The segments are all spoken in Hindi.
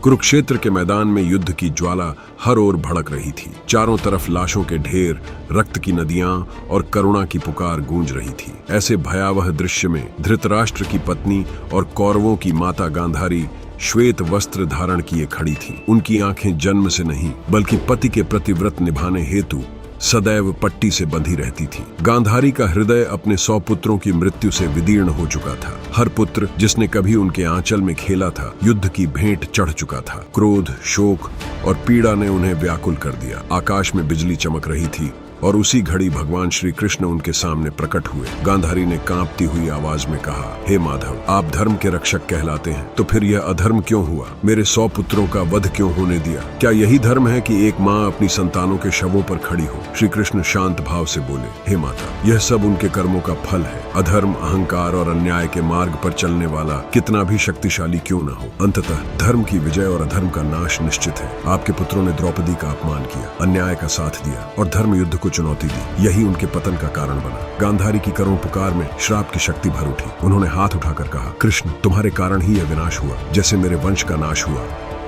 कुरुक्षेत्र के मैदान में युद्ध की ज्वाला हर ओर भड़क रही थी। चारों तरफ लाशों के ढेर, रक्त की नदियां और करुणा की पुकार गूंज रही थी। ऐसे भयावह दृश्य में धृतराष्ट्र की पत्नी और कौरवों की माता गांधारी श्वेत वस्त्र धारण किए खड़ी थी। उनकी आंखें जन्म से नहीं बल्कि पति के प्रति व्रत निभाने हेतु सदैव पट्टी से बंधी रहती थी। गांधारी का हृदय अपने 100 पुत्रों की मृत्यु से विदीर्ण हो चुका था। हर पुत्र जिसने कभी उनके आंचल में खेला था युद्ध की भेंट चढ़ चुका था। क्रोध, शोक और पीड़ा ने उन्हें व्याकुल कर दिया। आकाश में बिजली चमक रही थी और उसी घड़ी भगवान श्री कृष्ण उनके सामने प्रकट हुए। गांधारी ने कांपती हुई आवाज में कहा, हे माधव, आप धर्म के रक्षक कहलाते हैं, तो फिर यह अधर्म क्यों हुआ? मेरे 100 पुत्रों का वध क्यों होने दिया? क्या यही धर्म है कि एक माँ अपनी संतानों के शवों पर खड़ी हो? श्री कृष्ण शांत भाव से बोले, हे माता, यह सब उनके कर्मों का फल है। अधर्म, अहंकार और अन्याय के मार्ग पर चलने वाला कितना भी शक्तिशाली क्यों न हो, अंततः धर्म की विजय और अधर्म का नाश निश्चित है। आपके पुत्रों ने द्रौपदी का अपमान किया, अन्याय का साथ दिया और धर्म युद्ध को चुनौती दी। यही उनके पतन का कारण बना। गांधारी की करुण पुकार में श्राप की शक्ति भर उठी। उन्होंने हाथ उठाकर कहा, कृष्ण, तुम्हारे कारण ही यह विनाश हुआ। जैसे मेरे वंश का नाश हुआ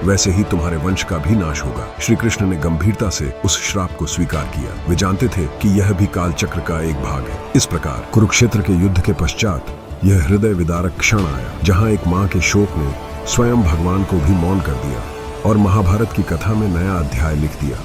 वैसे ही तुम्हारे वंश का भी नाश होगा। श्री कृष्ण ने गंभीरता से उस श्राप को स्वीकार किया। वे जानते थे कि यह भी काल चक्र का एक भाग है। इस प्रकार कुरुक्षेत्र के युद्ध के पश्चात यह हृदय विदारक क्षण आया, जहाँ एक माँ के शोक ने स्वयं भगवान को भी मौन कर दिया और महाभारत की कथा में नया अध्याय लिख दिया।